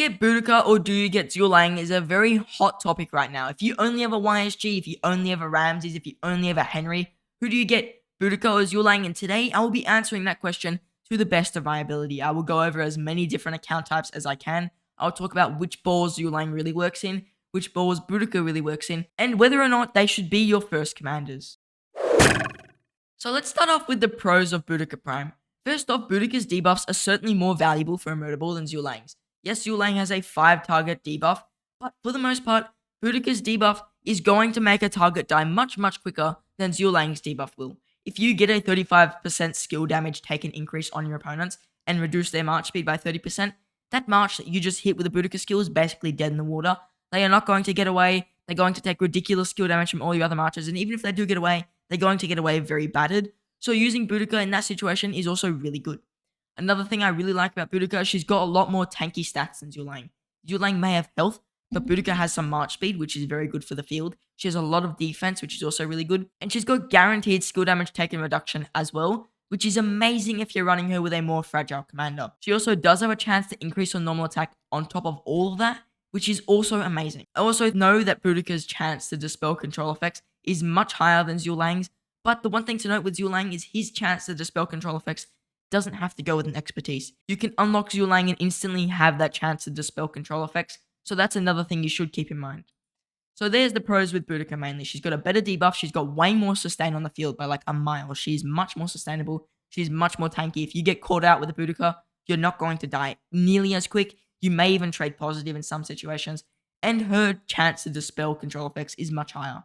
get Boudica or do you get Zhuge Liang is a very hot topic right now. If you only have a YSG, if you only have a Ramses, if you only have a Henry, who do you get, Boudica or Zhuge Liang? And today I will be answering that question to the best of my ability. I will go over as many different account types as I can. I'll talk about which balls Zhuge Liang really works in, which balls Boudica really works in, and whether or not they should be your first commanders. So let's start off with the pros of Boudica Prime. First off, Boudica's debuffs are certainly more valuable for a murder ball than Zhuge Liang's. Yes, Zhuge Liang has a 5 target debuff, but for the most part, Boudica's debuff is going to make a target die much quicker than Zhuge Liang's debuff will. If you get a 35% skill damage taken increase on your opponents and reduce their march speed by 30%, that march that you just hit with a Boudica skill is basically dead in the water. They are not going to get away. They're going to take ridiculous skill damage from all your other marches, and even if they do get away, they're going to get away very battered. So using Boudica in that situation is also really good. Another thing I really like about Boudica, she's got a lot more tanky stats than Zhuge Liang. Zhuge Liang may have health, but Boudica has some march speed, which is very good for the field. She has a lot of defense, which is also really good. And she's got guaranteed skill damage taken reduction as well, which is amazing if you're running her with a more fragile commander. She also does have a chance to increase her normal attack on top of all of that, which is also amazing. I also know that Boudica's chance to dispel control effects is much higher than Zhuge Liang's, but the one thing to note with Zhuge Liang is his chance to dispel control effects doesn't have to go with an expertise. You can unlock Zhuge Liang and instantly have that chance to dispel control effects, so that's another thing you should keep in mind. So there's the pros with Boudica mainly. She's got a better debuff, she's got way more sustain on the field by like a mile. She's much more sustainable, she's much more tanky. If you get caught out with a Boudica, you're not going to die nearly as quick. You may even trade positive in some situations, and her chance to dispel control effects is much higher.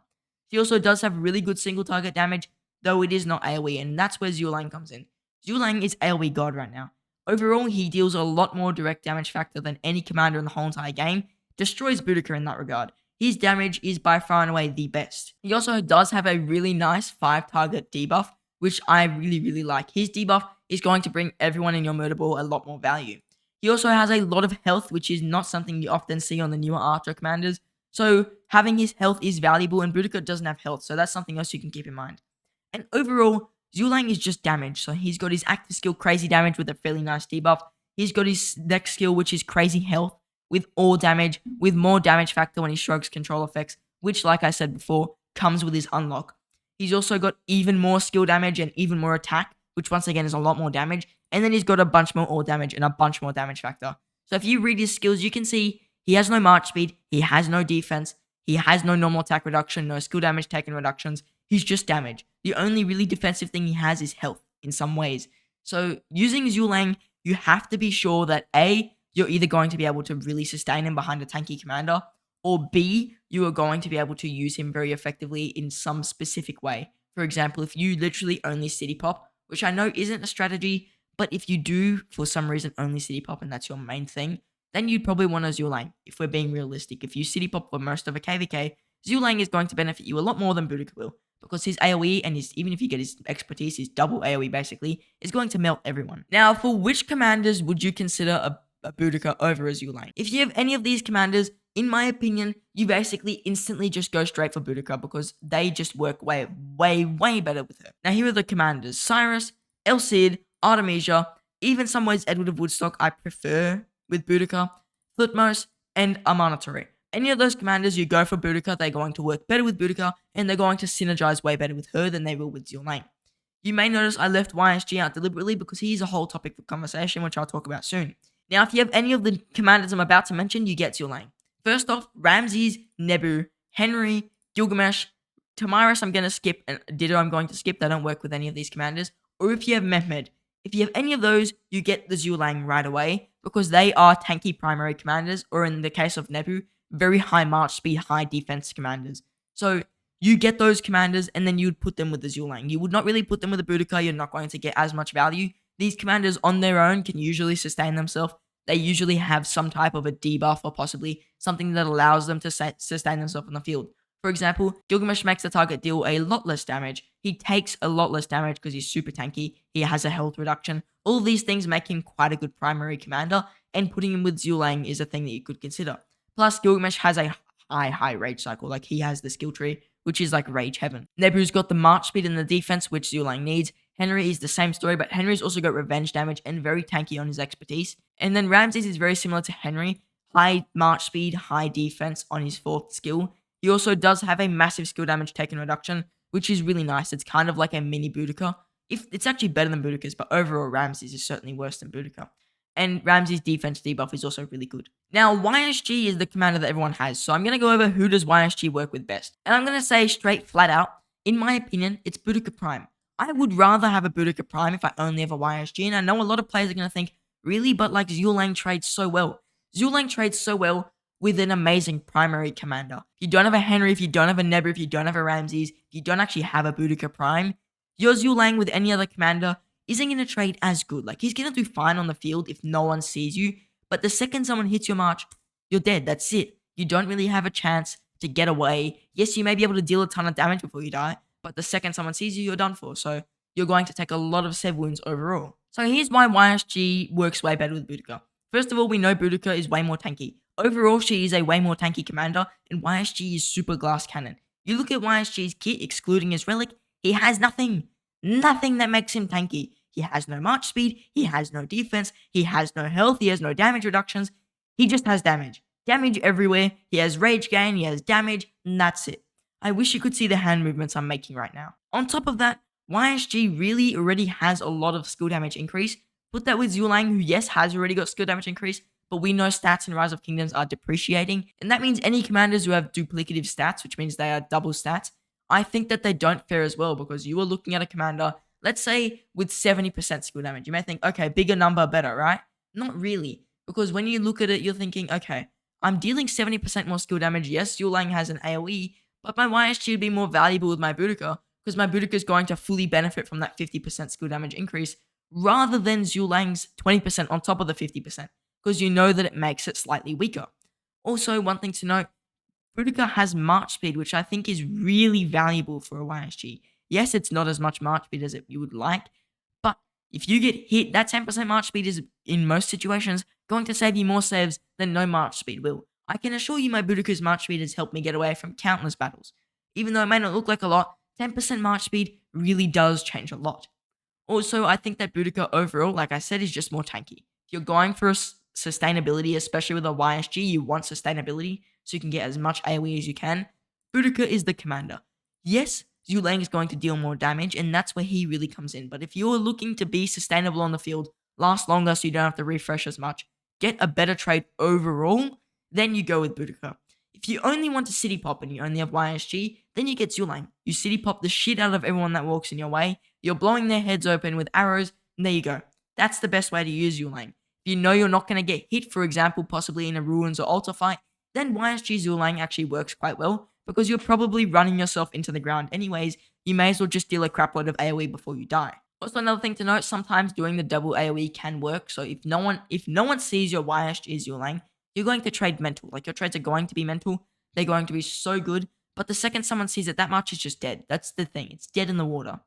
She also does have really good single target damage, though it is not AoE, and that's where Zhuge Liang comes in. Zhuge Liang is AoE god right now. Overall, he deals a lot more direct damage factor than any commander in the whole entire game, destroys Boudica in that regard. His damage is by far and away the best. He also does have a really nice 5 target debuff, which I really like. His debuff is going to bring everyone in your murder ball a lot more value. He also has a lot of health, which is not something you often see on the newer Archer commanders, so having his health is valuable, and Boudica doesn't have health, so that's something else you can keep in mind. And overall, Zhuge Liang is just damage, so he's got his active skill crazy damage with a fairly nice debuff. He's got his next skill, which is crazy health with all damage, with more damage factor when he strokes control effects, which, like I said before, comes with his unlock. He's also got even more skill damage and even more attack, which once again is a lot more damage. And then he's got a bunch more all damage and a bunch more damage factor. So if you read his skills, you can see he has no march speed, he has no defense, he has no normal attack reduction, no skill damage taken reductions. He's just damage. The only really defensive thing he has is health in some ways. So using Zhuge Liang, you have to be sure that A, you're either going to be able to really sustain him behind a tanky commander, or B, you are going to be able to use him very effectively in some specific way. For example, if you literally only city pop, which I know isn't a strategy, but if you do for some reason only city pop and that's your main thing, then you'd probably want a Zhuge Liang, if we're being realistic. If you city pop for most of a KVK, Zhuge Liang is going to benefit you a lot more than Boudica will, because his AoE and even if you get his expertise, his double AoE basically, is going to melt everyone. Now, for which commanders would you consider a Boudica over a Zhuge Liang? If you have any of these commanders, in my opinion, you basically instantly just go straight for Boudica because they just work way better with her. Now, here are the commanders: Cyrus, El Cid, Artemisia, even some ways Edward of Woodstock I prefer with Boudica, Thutmose, and Amanatore. Any of those commanders, you go for Boudica, they're going to work better with Boudica, and they're going to synergize way better with her than they will with Zhuge Liang. You may notice I left YSG out deliberately because he's a whole topic for conversation, which I'll talk about soon. Now, if you have any of the commanders I'm about to mention, you get Zhuge Liang. First off, Ramses, Nebu, Henry, Gilgamesh, Tamiris I'm going to skip, and DIDO I'm going to skip. They don't work with any of these commanders. Or if you have Mehmed, if you have any of those, you get the Zhuge Liang right away because they are tanky primary commanders, or in the case of Nebu, very high march speed, high defense commanders. So you get those commanders and then you'd put them with the Zhuge Liang. You would not really put them with the Boudica. You're not going to get as much value. These commanders on their own can usually sustain themselves. They usually have some type of a debuff or possibly something that allows them to sustain themselves on the field. For example, Gilgamesh makes the target deal a lot less damage. He takes a lot less damage because he's super tanky. He has a health reduction. All of these things make him quite a good primary commander, and putting him with Zhuge Liang is a thing that you could consider. Plus, Gilgamesh has a high rage cycle. Like, he has the skill tree, which is like rage heaven. Nebu's got the march speed and the defense, which Zhuge Liang needs. Henry is the same story, but Henry's also got revenge damage and very tanky on his expertise. And then Ramses is very similar to Henry. high march speed, high defense on his 4th skill. He also does have a massive skill damage taken reduction, which is really nice. It's kind of like a mini Boudica. If it's actually better than Boudica's, but overall Ramses is certainly worse than Boudica. And Ramses' defense debuff is also really good. Now, YSG is the commander that everyone has, so I'm going to go over who does YSG work with best. And I'm going to say straight flat out, in my opinion, it's Boudica Prime. I would rather have a Boudica Prime if I only have a YSG, and I know a lot of players are going to think, really, but like Zhuge Liang trades so well. Zhuge Liang trades so well with an amazing primary commander. If you don't have a Henry, if you don't have a Nebu, if you don't have a Ramses, if you don't actually have a Boudica Prime, your Zhuge Liang with any other commander isn't going to trade as good. Like, he's going to do fine on the field if no one sees you, but the second someone hits your march, you're dead. That's it. You don't really have a chance to get away. Yes, you may be able to deal a ton of damage before you die, but the second someone sees you, you're done for. So you're going to take a lot of save wounds overall. So here's why YSG works way better with Boudica. First of all, we know Boudica is way more tanky. Overall, she is a way more tanky commander, and YSG is super glass cannon. You look at YSG's kit, excluding his relic, he has nothing. Nothing that makes him tanky. He has no march speed, he has no defense, he has no health, he has no damage reductions. He just has damage. Damage everywhere, he has rage gain, he has damage, and that's it. I wish you could see the hand movements I'm making right now. On top of that, YSG really already has a lot of skill damage increase. Put that with Zhuge Liang, who yes has already got skill damage increase, but we know stats in Rise of Kingdoms are depreciating, and that means any commanders who have duplicative stats, which means they are double stats, I think that they don't fare as well, because you are looking at a commander, let's say with 70% skill damage. You may think, okay, bigger number, better, right? Not really, because when you look at it, you're thinking, okay, I'm dealing 70% more skill damage. Yes, Zhuge Liang has an AoE, but my YSG would be more valuable with my Boudica, because my Boudica is going to fully benefit from that 50% skill damage increase, rather than Zhuge Liang's 20% on top of the 50%, because you know that it makes it slightly weaker. Also, one thing to note, Boudica has march speed, which I think is really valuable for a YSG. Yes, it's not as much march speed as you would like, but if you get hit, that 10% march speed is, in most situations, going to save you more saves than no march speed will. I can assure you my Boudica's march speed has helped me get away from countless battles. Even though it may not look like a lot, 10% march speed really does change a lot. Also, I think that Boudica overall, like I said, is just more tanky. If you're going for sustainability, especially with a YSG, you want sustainability so you can get as much AoE as you can. Boudica is the commander. Yes, Zhuge Liang is going to deal more damage, and that's where he really comes in. But if you're looking to be sustainable on the field, last longer so you don't have to refresh as much, get a better trade overall, then you go with Boudica. If you only want to city pop and you only have YSG, then you get Zhuge Liang. You city pop the shit out of everyone that walks in your way, you're blowing their heads open with arrows, and there you go. That's the best way to use Zhuge Liang. If you know you're not going to get hit, for example, possibly in a Ruins or Altar fight, then YSG Zhuge Liang actually works quite well, because you're probably running yourself into the ground anyways. You may as well just deal a crapload of AoE before you die. Also, another thing to note, sometimes doing the double AoE can work, so if no one sees your YSG Zhuge Liang, you're going to trade mental. Like, your trades are going to be mental, they're going to be so good, but the second someone sees it, that march is just dead. That's the thing, it's dead in the water.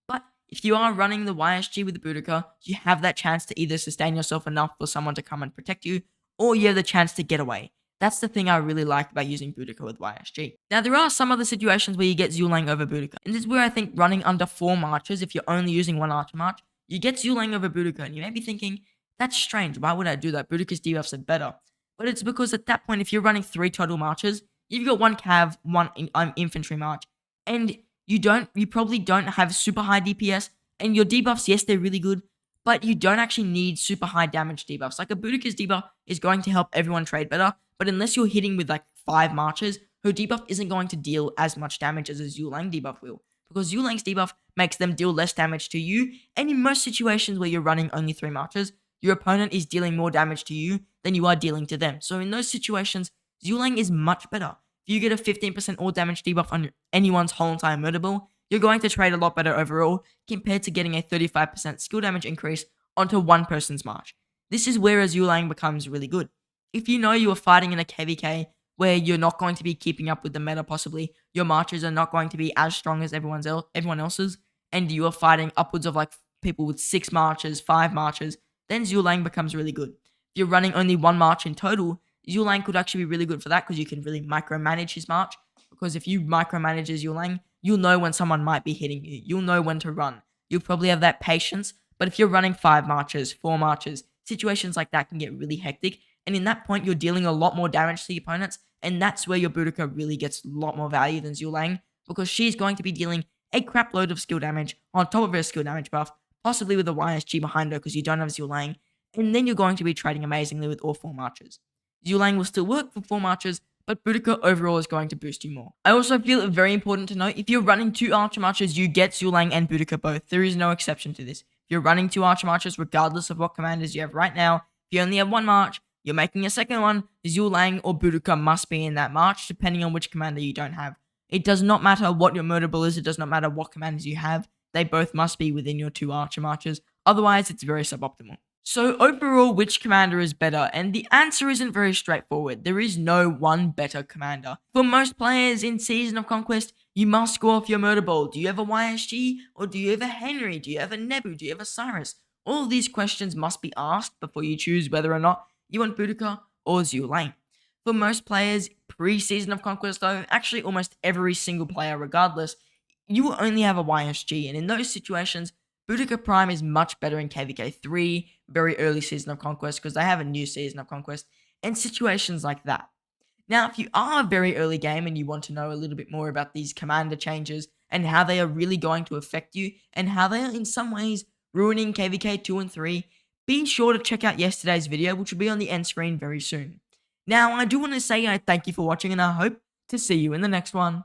But if you are running the YSG with the Boudica, you have that chance to either sustain yourself enough for someone to come and protect you, or you have the chance to get away. That's the thing I really like about using Boudica with YSG. Now, there are some other situations where you get Zhuge Liang over Boudica, and this is where I think running under 4 marches, if you're only using 1 archer march, you get Zhuge Liang over Boudica, and you may be thinking, that's strange, why would I do that? Boudica's debuffs are better. But it's because at that point, if you're running 3 total marches, you've got 1 cav, 1 infantry march, and you probably don't have super high DPS, and your debuffs, yes, they're really good, but you don't actually need super high damage debuffs. Like, a Boudica's debuff is going to help everyone trade better, but unless you're hitting with like 5 marches, her debuff isn't going to deal as much damage as a Zhuge Liang debuff will, because Zhuge Liang's debuff makes them deal less damage to you, and in most situations where you're running only 3 marches, your opponent is dealing more damage to you than you are dealing to them. So in those situations, Zhuge Liang is much better. If you get a 15% all damage debuff on anyone's whole entire murder ball, you're going to trade a lot better overall compared to getting a 35% skill damage increase onto one person's march. This is where Zhuge Liang becomes really good. If you know you are fighting in a KVK where you're not going to be keeping up with the meta possibly, your marches are not going to be as strong as everyone else's, and you are fighting upwards of like people with 6 marches, 5 marches, then Zhuge Liang becomes really good. If you're running only 1 march in total, Zhuge Liang could actually be really good for that, because you can really micromanage his march. Because if you micromanage Zhuge Liang, you'll know when someone might be hitting you. You'll know when to run. You'll probably have that patience. But if you're running 5 marches, 4 marches, situations like that can get really hectic. And in that point, you're dealing a lot more damage to the opponents. And that's where your Boudica really gets a lot more value than Zhuge Liang, because she's going to be dealing a crap load of skill damage on top of her skill damage buff, possibly with a YSG behind her because you don't have Zhuge Liang. And then you're going to be trading amazingly with all 4 marches. Zhuge Liang will still work for 4 marches, but Boudica overall is going to boost you more. I also feel it very important to note, if you're running 2 Archer Marches, you get Zhuge Liang and Boudica both. There is no exception to this. If you're running 2 Archer Marches, regardless of what commanders you have right now, if you only have 1 march, you're making a second one, Zhuge Liang or Boudica must be in that march, depending on which commander you don't have. It does not matter what your mutable is, it does not matter what commanders you have, they both must be within your 2 Archer Marches, otherwise it's very suboptimal. So overall, which commander is better? And the answer isn't very straightforward. There is no one better commander. For most players in Season of Conquest, you must go off your mutable. Do you have a YSG? Or do you have a Henry? Do you have a Nebu? Do you have a Cyrus? All of these questions must be asked before you choose whether or not you want Boudica or Zhuge Liang. For most players, pre-Season of Conquest though, actually almost every single player regardless, you will only have a YSG, and in those situations, Boudica Prime is much better in KVK 3, very early Season of Conquest, because they have a new Season of Conquest, and situations like that. Now, if you are a very early game and you want to know a little bit more about these commander changes and how they are really going to affect you, and how they are in some ways ruining KVK 2 and 3, be sure to check out yesterday's video, which will be on the end screen very soon. Now, I do want to say I thank you for watching, and I hope to see you in the next one.